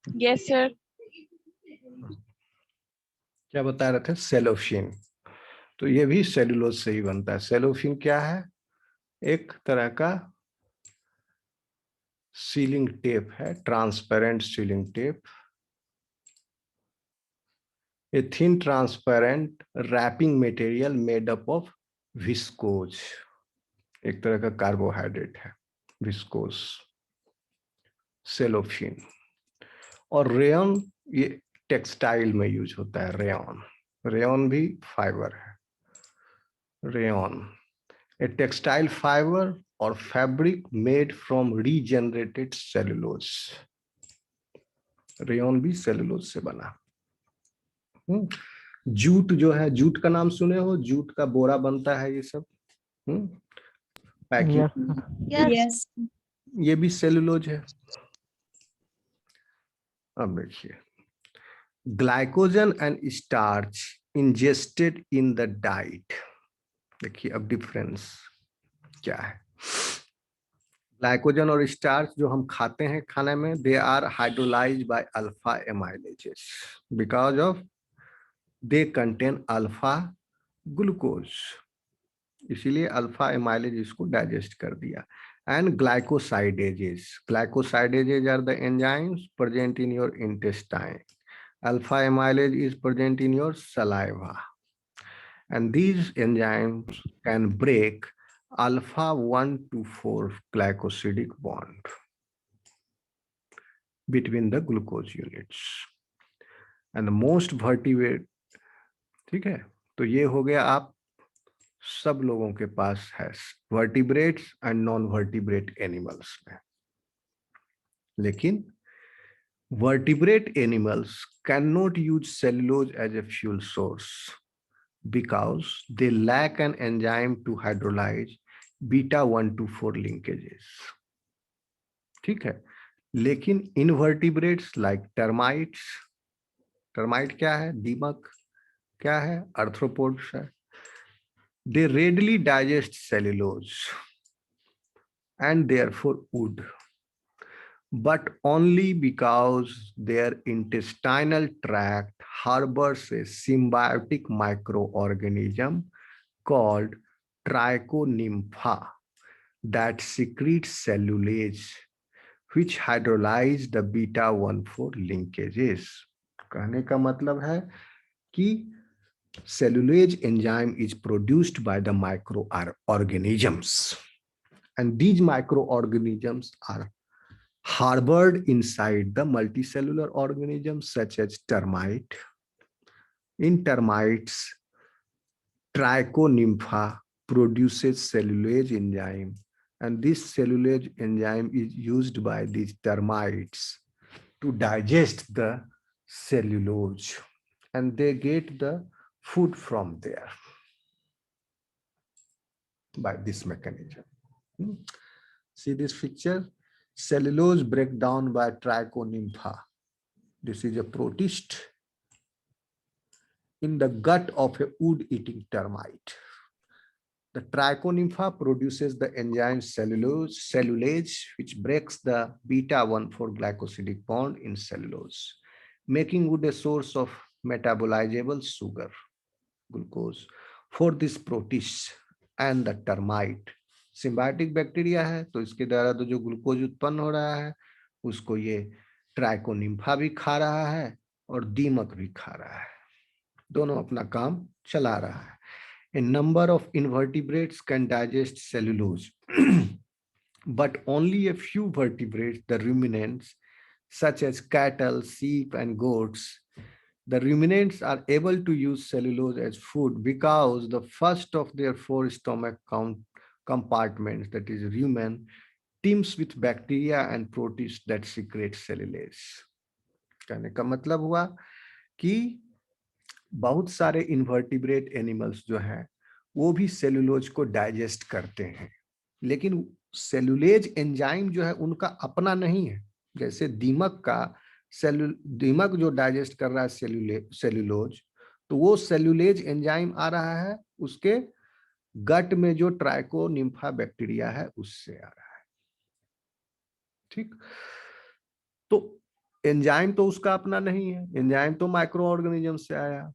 Yes sir. क्या बता रहे थे? सेलोफिन। तो ये भी सेलुलोज से ही बनता है। सेलोफिन क्या है? एक तरह का सीलिंग टेप है, transparent sealing tape. A thin transparent wrapping material made up of viscose. एक तरह का कार्बोहाइड्रेट है, विस्कोस, सेलोफिन। और रेयन, ये टेक्सटाइल में यूज होता है। रेयन, रेयन भी फाइबर है। रेयन ए टेक्सटाइल फाइबर और fabric made from regenerated cellulose. Rayon भी सेलुलोज से बना। जूट जो है, जूट का नाम सुने हो? जूट का बोरा बनता है ये सब, पैकिंग, यस। ये भी सेलुलोज है। अब देखिए, glycogen and starch ingested in the diet. देखिए अब डिफरेंस क्या है। ग्लाइकोजन और स्टार्च जो हम खाते हैं खाने में, they are hydrolysed by alpha amylases because of they contain alpha glucose. इसीलिए अल्फा एमाइलेज इसको डाइजेस्ट कर दिया। And glycosidases, glycosidases are the enzymes present in your intestine. Alpha amylase is present in your saliva, and these enzymes can break alpha 1 to 4 glycosidic bond between the glucose units and the most vertebrate। ठीक है, तो ये हो गया आप सब लोगों के पास है, vertebrates and non vertebrate animals में। लेकिन vertebrate animals cannot use cellulose as a fuel source because they lack an enzyme to hydrolyze beta 1 to 4 linkages। ठीक है, लेकिन इनवर्टिब्रेट्स लाइक टर्माइट्स, टर्माइट क्या है? दीमक। क्या है? आर्थ्रोपोड्स है। दे readily digest cellulose and therefore wood, but only because their intestinal tract harbors a symbiotic microorganism called trichonympha that secretes cellulase which hydrolyze the beta 1,4 linkages। कहने का मतलब है कि cellulase enzyme is produced by the microorganisms, and these microorganisms are harbored inside the multicellular organisms such as termite. In termites, trichonympha produces cellulase enzyme, and this cellulase enzyme is used by these termites to digest the cellulose, and they get the food from there by this mechanism। See this picture, cellulose breakdown by trichonympha. This is a protist in the gut of a wood-eating termite. The trichonympha produces the enzyme cellulase, which breaks the beta 1,4 glycosidic bond in cellulose, making wood a source of metabolizable sugar, glucose, for this protist and the termite। Symbiotic bacteria है, तो इसके द्वारा तो जो glucose उत्पन्न हो रहा है उसको ये ट्राइकोनिम्फा भी खा रहा है और दीमक भी खा रहा है, दोनों अपना काम चला रहा है। A number of invertebrates can digest cellulose, but only a few vertebrates, the ruminants, such as cattle, sheep, and goats, the ruminants are able to use cellulose as food because the first of their 4 stomach compartments, that is rumen, teems with bacteria and protists that secrete cellulase। कहने का मतलब हुआ कि बहुत सारे invertebrate animals जो हैं वो भी सेलुलोज को डाइजेस्ट करते हैं, लेकिन सेलुलेज एंजाइम जो है उनका अपना नहीं है। जैसे दीमक का दीमक जो डाइजेस्ट कर रहा है सेलुलोज, तो वो सेलुलेज एंजाइम आ रहा है उसके गट में जो ट्राइकोनिम्फा बैक्टीरिया है उससे आ रहा है। ठीक, तो एंजाइम तो उसका अपना नहीं है, एंजाइम तो माइक्रो ऑर्गेनिज्म से आया।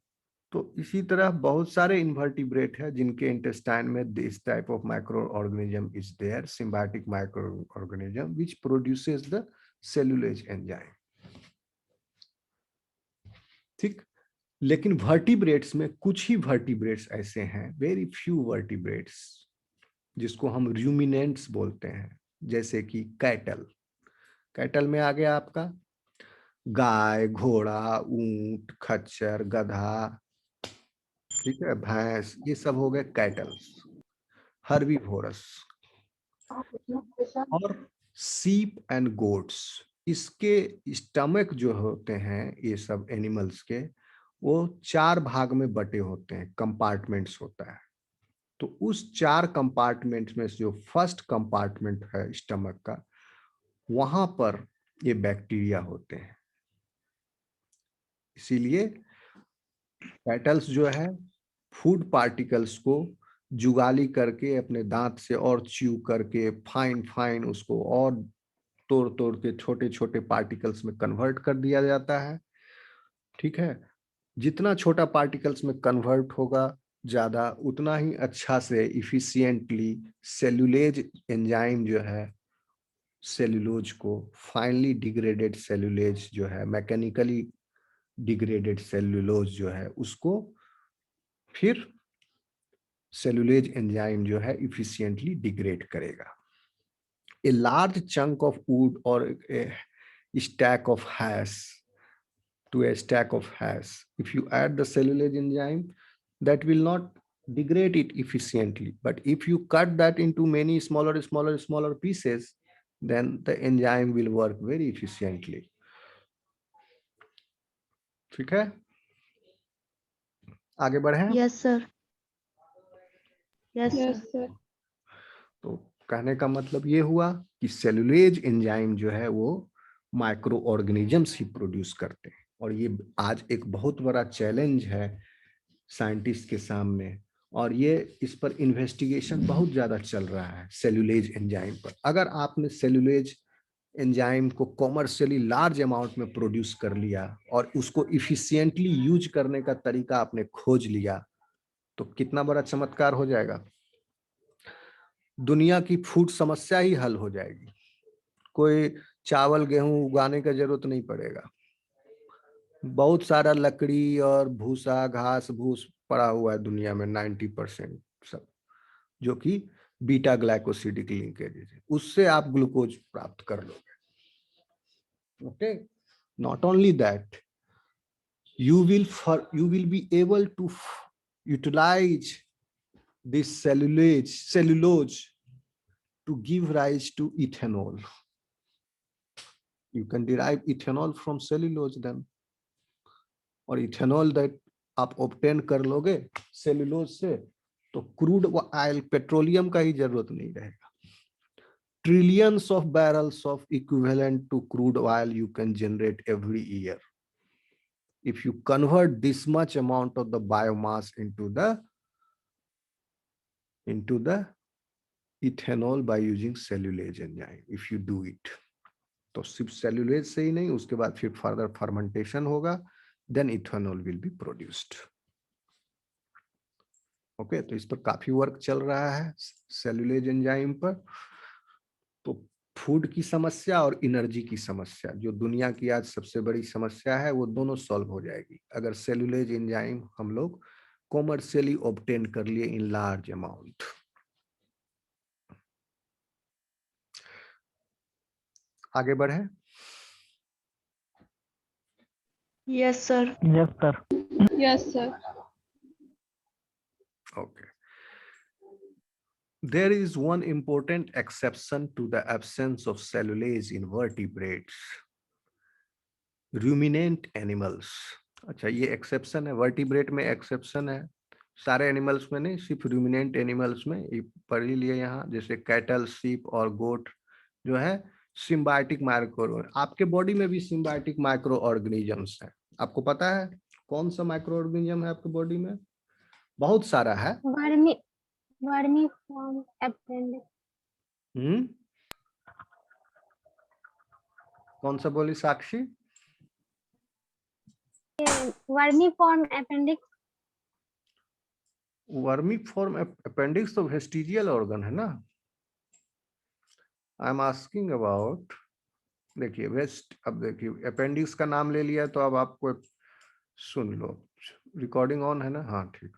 तो इसी तरह बहुत सारे इन्वर्टिब्रेट है जिनके इंटेस्टाइन में this type of micro organism is there, symbiotic micro organism which produces the cellulase enzyme. ठीक। लेकिन वर्टिब्रेट्स में कुछ ही वर्टिब्रेट्स ऐसे हैं, वेरी फ्यू वर्टिब्रेट्स, जिसको हम रूमिनेंट्स बोलते हैं, जैसे कि कैटल। कैटल में आ गया आपका गाय, घोड़ा, ऊंट, खच्चर, गधा, ठीक है, भैंस, ये सब हो गए कैटल्स, हर्बीवोरस। और सीप एंड गोट्स, इसके स्टमक जो होते हैं ये सब एनिमल्स के, वो 4 भाग में बटे होते हैं, कंपार्टमेंट्स होता है। तो उस 4 कंपार्टमेंट्स में से जो फर्स्ट कंपार्टमेंट है स्टमक का, वहां पर ये बैक्टीरिया होते हैं। इसीलिए पेटल्स जो है फूड पार्टिकल्स को जुगाली करके अपने दांत से और च्यू करके फाइन फाइन उसको और तोड़ तोड़ के छोटे छोटे पार्टिकल्स में कन्वर्ट कर दिया जाता है। ठीक है, जितना छोटा पार्टिकल्स में कन्वर्ट होगा ज्यादा, उतना ही अच्छा से इफिशिएंटली सेल्यूलेज एंजाइम जो है सेल्यूलोज को, फाइनली डिग्रेडेड सेल्यूलेज जो है, मैकेनिकली डिग्रेडेड सेल्यूलोज जो है, उसको फिर सेल्यूलेज एंजाइम जो है इफिशिएंटली डिग्रेड करेगा। A large chunk of would और ए stack of hash to a stack of hash, if you add the cellulose enzyme, that will not degrade it efficiently, but if you cut that into many smaller pieces, then the enzyme will work very efficiently. ठीक है, आगे बढ़े। Yes sir. Yes yes sir. Sir. तो कहने का मतलब ये हुआ कि सेलुलेज एंजाइम जो है वो माइक्रो ऑर्गेनिजम्स ही प्रोड्यूस करते हैं, और ये आज एक बहुत बड़ा चैलेंज है साइंटिस्ट के सामने, और ये इस पर इन्वेस्टिगेशन बहुत ज्यादा चल रहा है सेलुलेज एंजाइम पर। अगर आपने सेलुलेज एंजाइम को कॉमर्शियली लार्ज अमाउंट में प्रोड्यूस कर लिया और उसको इफिशिएंटली यूज करने का तरीका आपने खोज लिया, तो कितना बड़ा चमत्कार हो जाएगा, दुनिया की फूड समस्या ही हल हो जाएगी। कोई चावल गेहूं उगाने का जरूरत नहीं पड़ेगा, बहुत सारा लकड़ी और भूसा घास भूस पड़ा हुआ है दुनिया में, 90% सब, जो कि बीटा ग्लाइकोसिडिक लिंकेज है, उससे आप ग्लूकोज प्राप्त कर लोगे। Okay, not only that, you will be able to utilize this cellulose to give rise to ethanol. You can derive ethanol from cellulose then, और इथेनॉल दैट आप ऑब्टेन कर लोगे सेलुलोज से, तो क्रूड ऑयल पेट्रोलियम का ही जरूरत नहीं रहेगा। Trillions of barrels of equivalent to crude oil you can generate every year if you convert this much amount of the biomass into the ethanol by using cellulase enzyme, if you do it। तो सिर्फ cellulase से ही नहीं, उसके बाद फिर further fermentation होगा, then ethanol will be produced. Okay, तो इस पर काफी वर्क चल रहा है सेल्यूलेज एंजाइम पर। तो फूड की समस्या और एनर्जी की समस्या, जो दुनिया की आज सबसे बड़ी समस्या है, वो दोनों सॉल्व हो जाएगी अगर सेल्यूलेज एंजाइम हम लोग कॉमर्शियली ऑब्टेन कर लिए इन लार्ज अमाउंट। आगे बढ़े। Yes sir. Yes sir. Yes sir. Okay. There is one important exception to the absence of cellulase in vertebrates, ruminant animals। अच्छा, ये एक्सेप्शन है, वर्टिब्रेट में एक्सेप्शन है, सारे एनिमल्स में नहीं, सिर्फ रूमिनेंट एनिमल्स में। ये पढ़ लिए यहाँ, जैसे कैटल, शीप और गोट जो है सिम्बायोटिक माइक्रो, आपके बॉडी में भी सिम्बायोटिक माइक्रो ऑर्गेनिजम्स है। आपको पता है कौन सा माइक्रो ऑर्गेनिज्म है आपके बॉडी में? बहुत सारा है। Vermiform appendix. कौन सा बोली Sakshi? Vermiform appendix. Vermiform appendix तो वेस्टिजियल ऑर्गन है ना। आई एम आस्किंग अबाउट, देखिए वेस्ट, अब देखिए अपेंडिक्स का नाम ले लिया तो अब आपको सुन लो, रिकॉर्डिंग ऑन है ना, हाँ ठीक।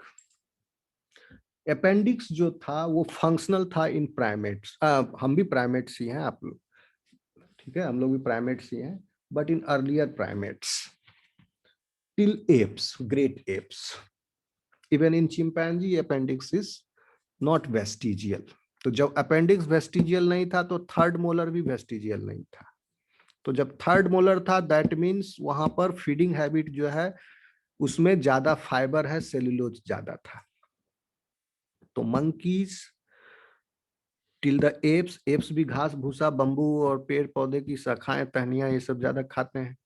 अपेंडिक्स जो था वो फंक्शनल था इन प्राइमेट्स, हम भी प्राइमेट्स ही हैं आप लोग, ठीक है, हम लोग भी प्राइमेट्स ही हैं, but in earlier primates till apps, great apps, even in chimpanzee appendix is not vestigial. तो जब अपेंडिक्स वेस्टिजियल नहीं था तो थर्ड मोलर भी वेस्टिजियल नहीं था। तो जब थर्ड मोलर था दैट मीन्स वहां पर फीडिंग हैबिट जो है उसमें ज्यादा फाइबर है, सेल्यूलोज ज्यादा था। तो monkeys till the apps, apps भी घास भूसा बंबू और पेड़ पौधे की शाखाएं टहनियां ये सब ज्यादा खाते हैं,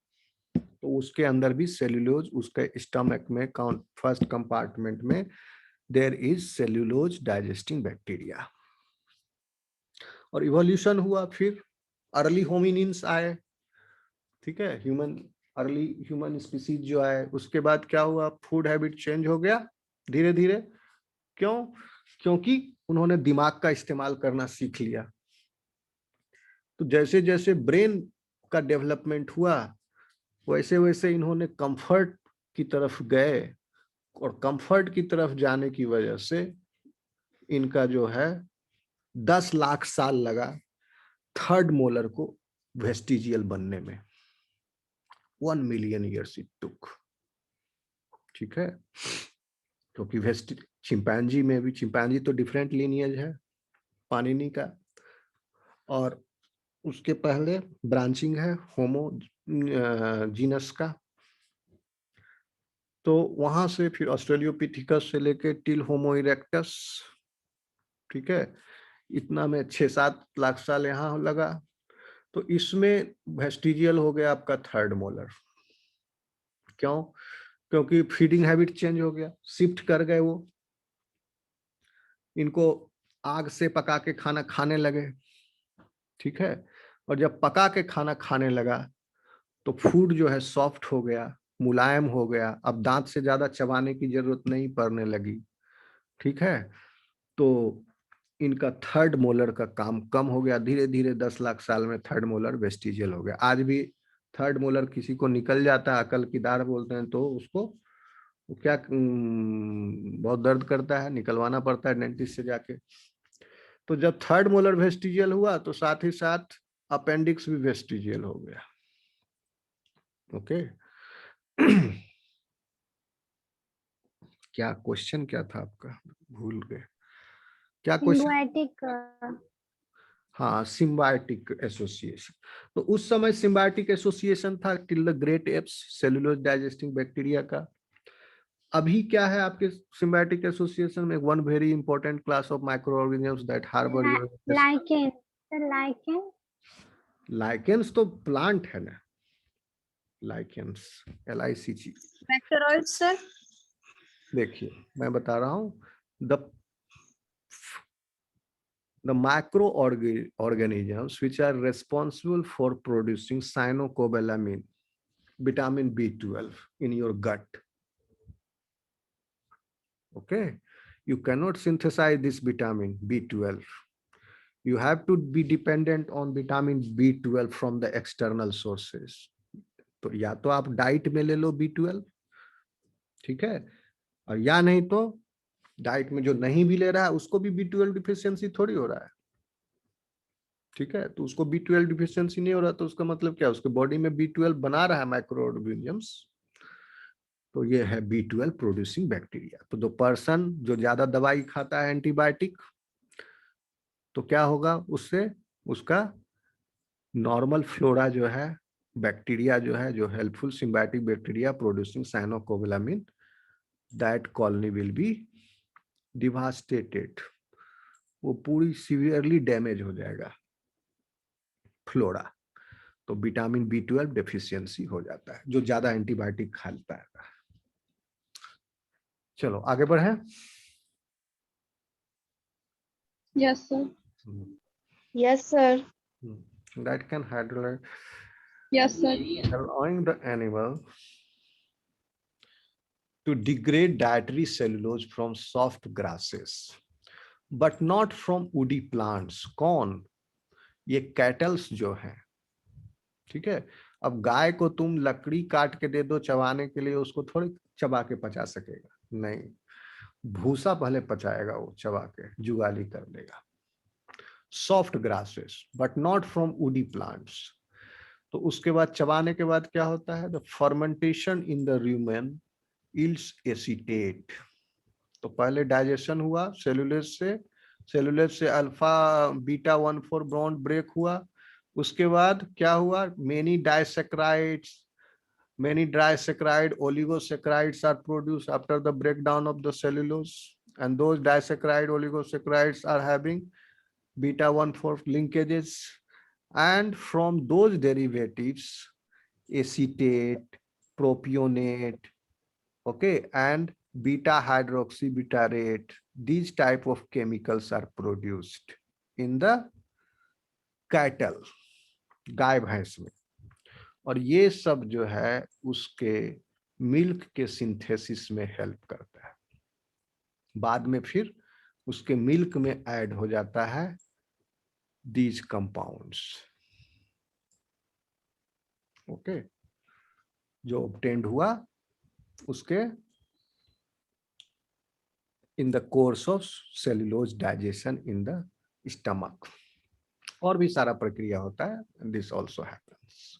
तो उसके अंदर भी सेल्यूलोज, उसके स्टमक में फर्स्ट कंपार्टमेंट में there is cellulose digesting bacteria. और इवोल्यूशन हुआ, फिर अर्ली होमिनिन्स आए, ठीक है, ह्यूमन, अर्ली ह्यूमन स्पीसीज जो आए, उसके बाद क्या हुआ, फूड हैबिट चेंज हो गया धीरे धीरे। क्यों? क्योंकि उन्होंने दिमाग का इस्तेमाल करना सीख लिया। तो जैसे जैसे ब्रेन का डेवलपमेंट हुआ वैसे वैसे इन्होंने कंफर्ट की तरफ गए, और कंफर्ट की तरफ जाने की वजह से इनका जो है 10 लाख साल लगा थर्ड मोलर को वेस्टिजियल बनने में। 1 मिलियन ईयर्स इट टुक, ठीक है। क्योंकि वेस्ट चिंपैंजी में भी, चिंपैंजी तो डिफरेंट लीनियज है पानिनी का, और उसके पहले ब्रांचिंग है होमो जीनस का। तो वहां से फिर ऑस्ट्रेलियोपिथिकस से लेके टिल होमो इरेक्टस, ठीक है, इतना में 6-7 लाख साल यहाँ लगा। तो इसमें वेस्टिजियल हो गया आपका थर्ड मोलर। क्यों? क्योंकि फीडिंग हैबिट चेंज हो गया, शिफ्ट कर गए वो, इनको आग से पका के खाना खाने लगे, ठीक है। और जब पका के खाना खाने लगा तो फूड जो है सॉफ्ट हो गया, मुलायम हो गया, अब दांत से ज्यादा चबाने की जरूरत नहीं पड़ने लगी, ठीक है। तो इनका थर्ड मोलर का काम कम हो गया धीरे धीरे, 10 लाख साल में थर्ड मोलर वेस्टिजियल हो गया। आज भी थर्ड मोलर किसी को निकल जाता है, अकल की दाढ़ बोलते हैं, तो उसको क्या बहुत दर्द करता है, निकलवाना पड़ता है डेंटिस्ट से जाके। तो जब थर्ड मोलर वेस्टिजियल हुआ तो साथ ही साथ अपेंडिक्स भी वेस्टिजियल हो गया। ओके क्या क्वेश्चन क्या था आपका, भूल गए क्या क्वेश्चन? सिम्बायोटिक। हाँ, सिम्बायोटिक एसोसिएशन। तो उस समय सिम्बायोटिक एसोसिएशन था till the great apes, cellulose digesting bacteria का। अभी क्या है आपके सिम्बायोटिक एसोसिएशन में? One very important class of micro organisms that harbour your, lichen, sir lichen. Lichens तो प्लांट है ना, लाइकेंस, LICG। बैक्टीरियोइड सर। देखिए मैं बता रहा हूँ, the microorganisms which are responsible for producing cyanocobalamin, vitamin B12 in your gut. Okay, you cannot synthesize this vitamin B12. You have to be dependent on vitamin B12 from the external sources. तो या तो आप diet में ले लो B12, ठीक है, और या नहीं तो डाइट में जो नहीं भी ले रहा है उसको भी B12 डिफिशियंसी थोड़ी हो रहा है, ठीक है। तो उसको B12 डिफिशियंसी नहीं हो रहा तो उसका मतलब क्या, उसके बॉडी में B12 बना रहा है माइक्रो ऑर्गेनिजम्स, तो ये है B12 प्रोड्यूसिंग बैक्टीरिया। तो जो पर्सन जो ज्यादा दवाई खाता है एंटीबायोटिक, तो क्या होगा उससे, उसका नॉर्मल फ्लोरा जो है, बैक्टीरिया जो है, जो helpful symbiotic bacteria producing cyanocobalamin, that colony will be devastated, वो पूरी सीवियरली डैमेज हो जाएगा फ्लोरा। तो विटामिन B12 डेफिशिएंसी हो जाता है जो ज्यादा एंटीबायोटिक खाता है। चलो आगे बढ़े। Yes sir. Yes sir. That can handle yes sir. allowing the animal to degrade dietary cellulose from soft grasses, but not from woody plants. कौन? ये कैटल्स जो हैं, ठीक है। अब गाय को तुम लकड़ी काट के दे दो चबाने के लिए, उसको थोड़ी चबा के पचा सकेगा, नहीं, भूसा पहले पचाएगा, वो चबा के जुगाली कर लेगा। Soft grasses but not from woody plants. तो उसके बाद चबाने के बाद क्या होता है? The fermentation in the rumen ills acetate. तो पहले डाइजेशन हुआ सेलुलोज से अल्फा बीटा 1,4 बॉन्ड ब्रेक हुआ। उसके बाद क्या हुआ? Many disaccharide oligosaccharides are produced after the breakdown of the cellulose, and those disaccharide oligosaccharides are having beta 1,4 linkages, and from those derivatives acetate, propionate, okay, and beta hydroxybutyrate, these type of chemicals are produced in the cattle, गाय भैंस में। और ये सब जो है उसके milk के synthesis में हेल्प करता है। बाद में फिर उसके मिल्क में ऐड हो जाता है these compounds, ओके, जो obtained हुआ उसके in the course of cellulose digestion in the stomach। और भी सारा प्रक्रिया होता है, and this also happens।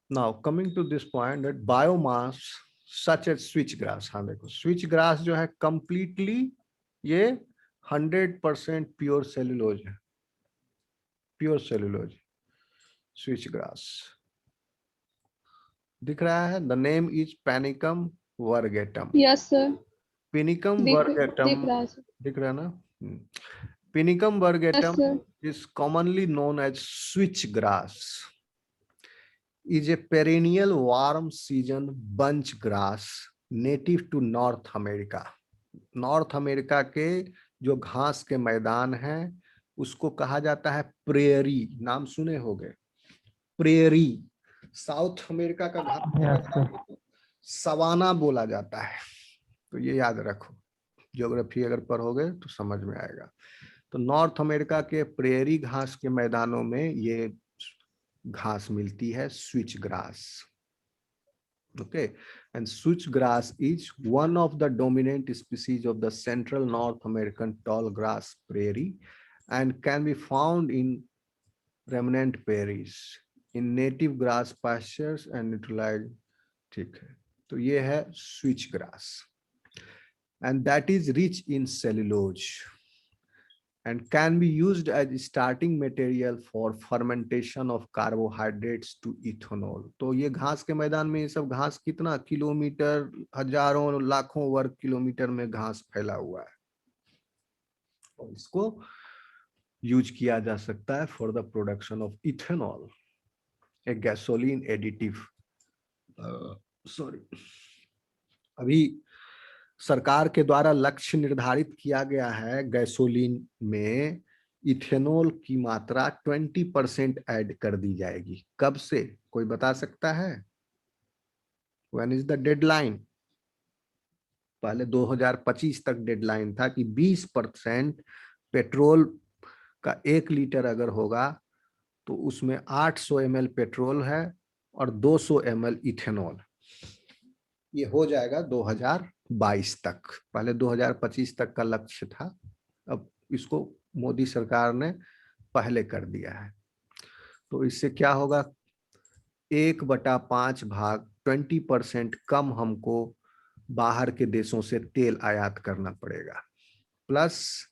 Now coming to this point that biomass such as switch grass, हाँ देखो switch grass जो है completely ये 100% प्योर सेलुलोज है, प्योर सेलुलोज switch grass दिख रहा है। The name is panicum virgatum. Yes sir. Panicum दिख वर्गेटम रहा है सर। दिख रहा है ना? Panicum yes virgatum sir. is commonly known as switch grass, is a perennial warm season bunch grass native to North America। North America के जो घास के मैदान हैं उसको कहा जाता है प्रेयरी। नाम सुने होंगे प्रेयरी। साउथ अमेरिका का घास सवाना बोला जाता है। तो ये याद रखो, ज्योग्राफी अगर पढ़ोगे तो समझ में आएगा। तो नॉर्थ अमेरिका के प्रेयरी घास के मैदानों में ये घास मिलती है, switch grass. Okay, and switch grass is one of the dominant species of the central North American tall grass prairie and can be found in remnant prairies, in native grass pastures and neutralized। ठीक है, तो ये है switch grass and that is rich in cellulose and can be used as starting material for fermentation of carbohydrates to ethanol। तो ये घास के मैदान में ये सब घास कितना किलोमीटर, हजारों लाखों वर्ग किलोमीटर में घास फैला हुआ है और इसको यूज किया जा सकता है for the production of ethanol, A gasoline additive. Sorry, अभी सरकार के द्वारा लक्ष्य निर्धारित किया गया है गैसोलीन में इथेनॉल की मात्रा 20% ऐड कर दी जाएगी। कब से कोई बता सकता है? When is the deadline? पहले 2025 तक डेडलाइन था कि 20% पेट्रोल का 1 लीटर अगर होगा तो उसमें 800 ml पेट्रोल है और 200 ml इथेनॉल। ये हो जाएगा 2022 तक। पहले 2025 तक का लक्ष्य था, अब इसको मोदी सरकार ने पहले कर दिया है। तो इससे क्या होगा? 1/5 भाग 20% कम हमको बाहर के देशों से तेल आयात करना पड़ेगा, प्लस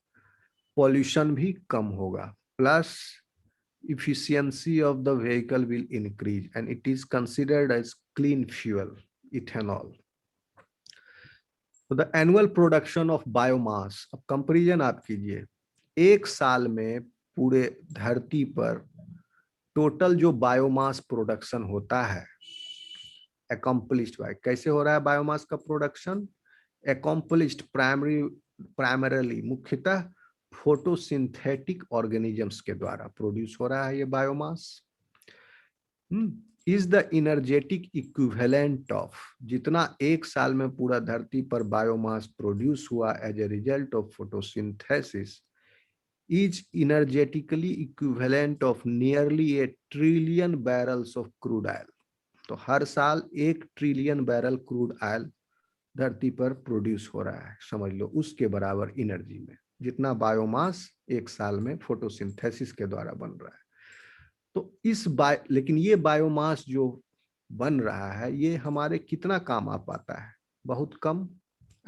पॉल्यूशन भी कम होगा, plus efficiency of the vehicle will increase and it is considered as clean fuel, ethanol। तो the annual production of biomass, अब कंपेरिजन आप कीजिए, एक साल में पूरे धरती पर टोटल जो बायोमास प्रोडक्शन होता है अकम्पलिश्ड बाय, कैसे हो रहा है बायोमास का प्रोडक्शन? अकम्पलिश्ड प्राइमरीली, मुख्यतः फोटोसिंथेटिक ऑर्गेनिजम्स के द्वारा प्रोड्यूस हो रहा है ये biomass. Is the energetic equivalent of, जितना एक साल में पूरा धरती पर बायोमास प्रोड्यूस हुआ as a result of photosynthesis, is energetically equivalent of nearly 1 trillion barrels of crude oil. तो हर साल 1 ट्रिलियन बैरल क्रूड ऑयल धरती पर प्रोड्यूस हो रहा है, समझ लो उसके बराबर एनर्जी में, जितना बायोमास एक साल में फोटोसिंथेसिस के द्वारा बन रहा है। तो लेकिन ये बायोमास जो बन रहा है ये हमारे कितना काम आ पाता है? बहुत कम।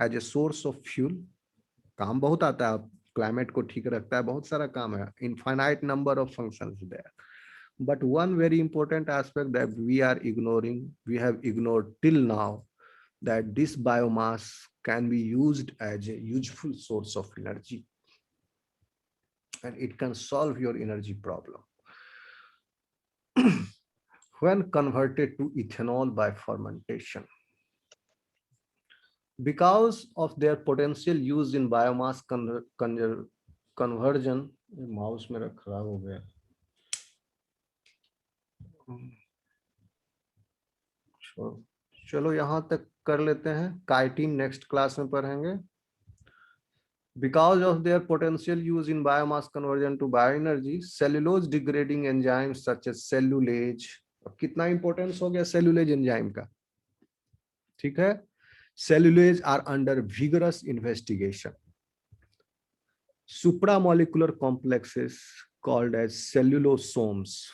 As a source of fuel काम बहुत आता है, क्लाइमेट को ठीक रखता है, बहुत सारा काम है, infinite number of functions there, but one very important aspect that we have ignored till now, that this biomass can be used as a useful source of energy and it can solve your energy problem when converted to ethanol by fermentation. Because of their potential use in biomass conversion, mouse मेरा खराब हो गया, चलो यहाँ तक कर लेते हैं, काइटिन नेक्स्ट क्लास में पढ़ेंगे। Because of their potential use in biomass conversion to bioenergy, cellulose degrading enzymes such as cellulase, कितना इंपॉर्टेंस हो गया सेल्यूलेज एंजाइम का, ठीक है, cellulase are under vigorous investigation. Supramolecular complexes called as cellulosomes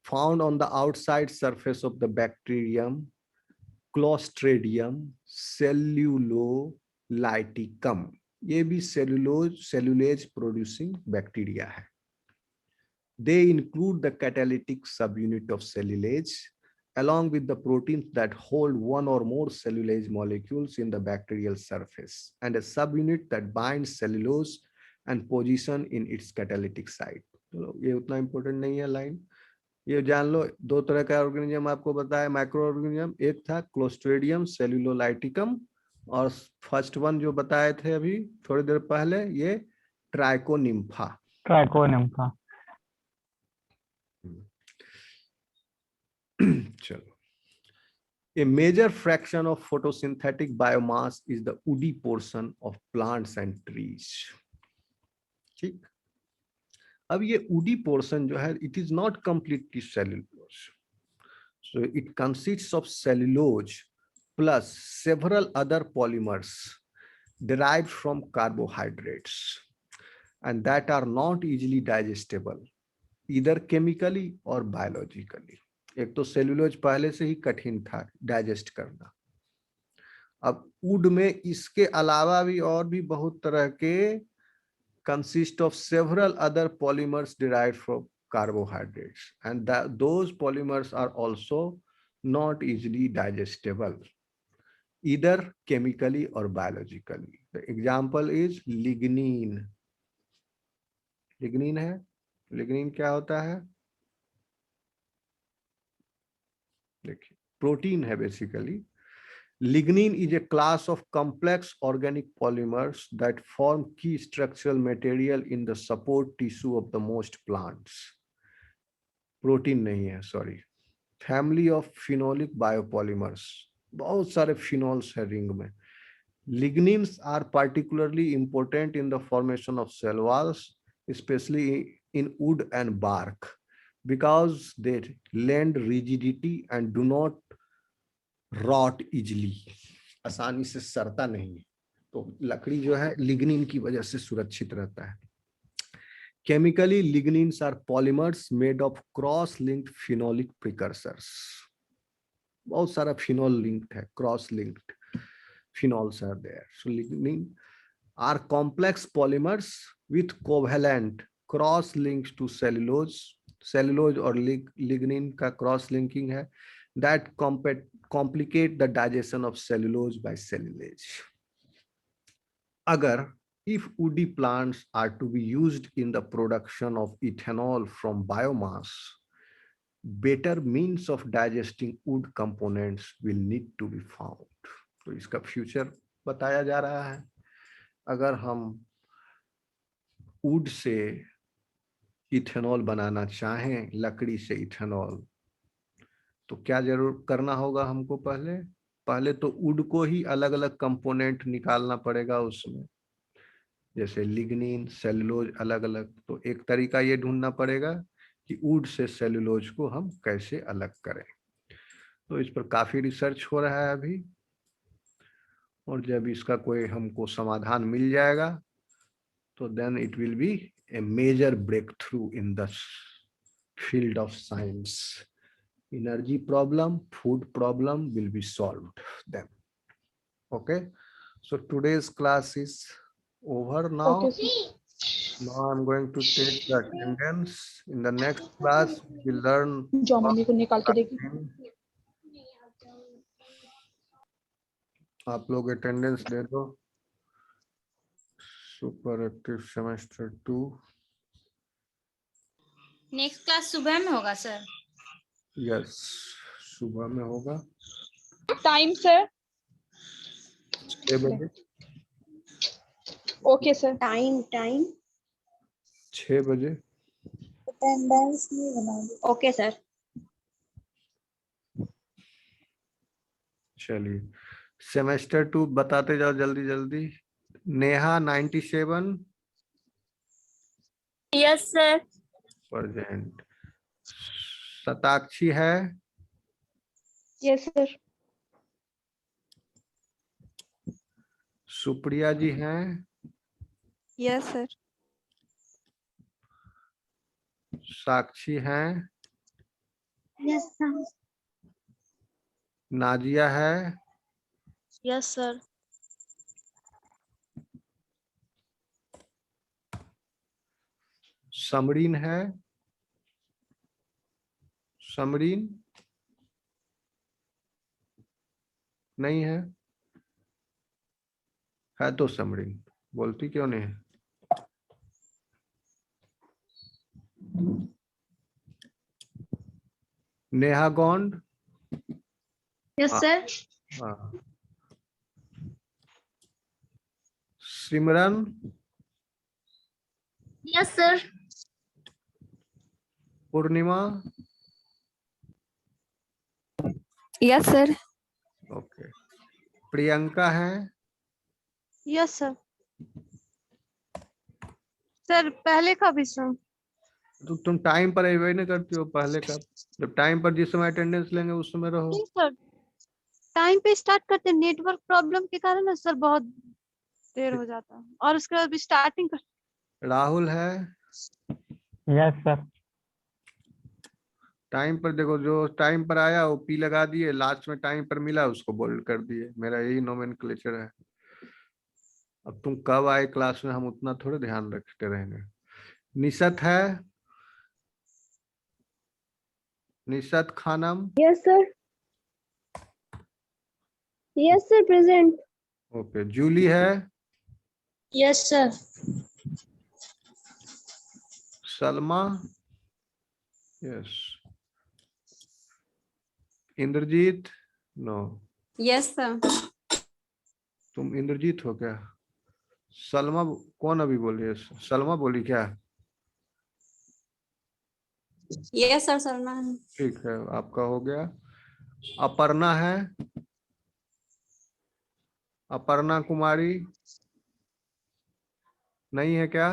found on the outside surface of the bacterium Clostridium cellulolyticum, ये भी cellulase producing bacteria है। They include the catalytic subunit of cellulase along with the proteins that hold one or more cellulase molecules in the bacterial surface and a subunit that binds cellulose and position in its catalytic site. तो ये उतना important नहीं है line, ये जान लो। दो तरह का ऑर्गेनिज्म आपको बताया माइक्रो ऑर्गेनिज्म, एक था क्लोस्ट्रिडियम सेल्यूलोलाइटिकम और फर्स्ट वन जो बताए थे अभी थोड़ी देर पहले ये ट्राइकोनिम्फा। चलो, a major fraction of photosynthetic biomass is the woody portion of plants and trees। ठीक, अब ये woody portion जो है it is not completely cellulose, so it consists of cellulose plus several other polymers derived from carbohydrates and that are not easily digestible either chemically or biologically। एक तो cellulose पहले से ही कठिन था डाइजेस्ट करना, अब वुड में इसके अलावा भी और भी बहुत तरह के consist of several other polymers derived from carbohydrates and those polymers are also not easily digestible either chemically or biologically। The example is lignin। Lignin है, लिग्निन क्या होता है देखिए, प्रोटीन है basically. Lignin is a class of complex organic polymers that form key structural material in the support tissue of the most plants। Protein नहीं है, sorry, family of phenolic biopolymers, बहुत सारे फिनोल्स है रिंग में। Lignins are particularly important in the formation of cell walls, especially in wood and bark, because they lend rigidity and do not rot easily, आसानी से सड़ता नहीं, तो लकड़ी जो है लिग्निन की वजह से सुरक्षित रहता है। Chemically, lignins are polymers made of cross-linked phenolic precursors। बहुत सारा phenol linked है, cross-linked phenols are there। So lignin are complex polymers with covalent cross links to cellulose। cellulose और lignin का cross linking है that complicate the digestion of cellulose by cellulase। अगर if woody plants are to be used in the production of ethanol from biomass, better means of digesting wood components will need to be found। तो इसका future बताया जा रहा है। अगर हम would say ethanol बनाना चाहें, लकड़ी से इथेनॉल, तो क्या जरूर करना होगा हमको, पहले तो वुड को ही अलग अलग कंपोनेंट निकालना पड़ेगा उसमें, जैसे लिग्निन सेलुलोज अलग अलग। तो एक तरीका ये ढूंढना पड़ेगा कि वुड से सेलुलोज को हम कैसे अलग करें। तो इस पर काफी रिसर्च हो रहा है अभी, और जब इसका कोई हमको समाधान मिल जाएगा तो then it will be a major breakthrough in the field of science. Energy problem, food problem will be solved then. Okay, so today's class is over now. Okay, sir. Now I'm going to take the attendance. In the next class we will learn जो mummy को निकाल के देगी। आप लोग attendance दे दो। Super active semester 2। Next class सुबह में होगा सर? यस, सुबह में होगा टाइम सर? 6 बजे। Okay sir. टाइम 6 बजे। अटेंडेंस नहीं बना। Okay sir. चलिए, सेमेस्टर 2 बताते जाओ जल्दी जल्दी। Neha 97। Yes sir. Present. Shatakshi है? Yes sir. सुप्रिया जी हैं? Yes sir. साक्षी हैं? Yes sir. नाजिया है? Yes sir. समरीन है? समरीन नहीं है? है तो समरीन, बोलती क्यों नहीं है? नेहा गौंड? Yes sir. हाँ। Simran? Yes sir. Purnima? Yes sir. Okay. Priyanka है? Yes sir. सर पहले का भी सर। तो तुम टाइम पर अवेयर नहीं करती हो पहले का? जब टाइम पर जिस समय अटेंडेंस लेंगे उस समय रहो। नहीं सर, टाइम पे स्टार्ट करते, नेटवर्क प्रॉब्लम के कारण ना सर बहुत देर हो जाता है, और उसके बाद भी स्टार्टिंग कर। राहुल है? Yes sir. टाइम पर देखो, जो टाइम पर आया वो पी लगा दिए, लास्ट में टाइम पर मिला उसको बोल्ड कर दिए। मेरा यही नोमेनक्लेचर है। अब तुम कब आए क्लास में हम उतना थोड़े ध्यान रखते रहेंगे। निशत है? Nishat Khanam? Yes sir. Yes sir present. Okay. Julie है? Yes sir. Salma? Yes. Inderjeet? No. Yes sir. तुम इंद्रजीत हो क्या? सलमा कौन अभी बोली है? सलमा बोली क्या? Yes sir Salman. ठीक है, आपका हो गया। अपर्णा है? अपर्णा कुमारी नहीं है क्या?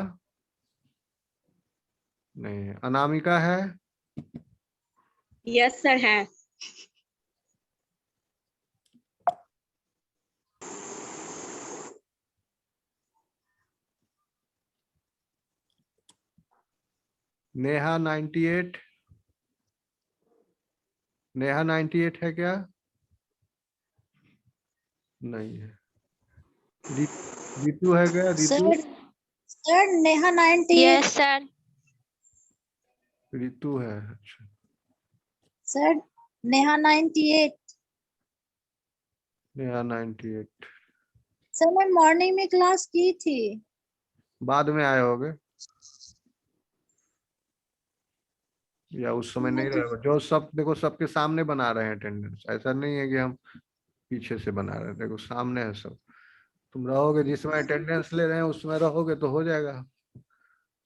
नहीं है। अनामिका है? यस सर है। नेहा 98? नेहा 98 है क्या? नहीं है। रितु है क्या? Ritu? Sir Neha 98। Yes sir. Ritu है, अच्छा। सर नेहा 98। नेहा 98 सर मैं मॉर्निंग में क्लास की थी। बाद में आए होगे या उस समय नहीं रहेगा। जो सब देखो सबके सामने बना रहे हैं अटेंडेंस, ऐसा नहीं है कि हम पीछे से बना रहे हैं। देखो सामने है सब। तुम रहोगे जिसमें अटेंडेंस ले रहे हैं उसमें रहोगे तो हो जाएगा।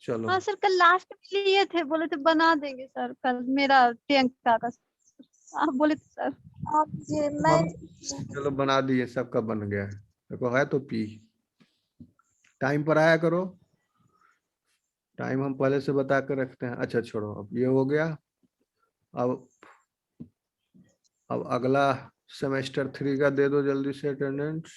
चलो। हाँ सर, कल लास्ट में लिए थे, बोले थे बना देंगे सर कल, मेरा प्रियंका का। आप बोले तो सर। आप ये मैं चलो बना दिए, सबका बन गया है। देखो है तो पी। टाइम पर आया करो, टाइम हम पहले से बता कर रखते हैं। अच्छा छोड़ो, अब ये हो गया। अब अगला सेमेस्टर 3 का दे दो जल्दी से अटेंडेंस।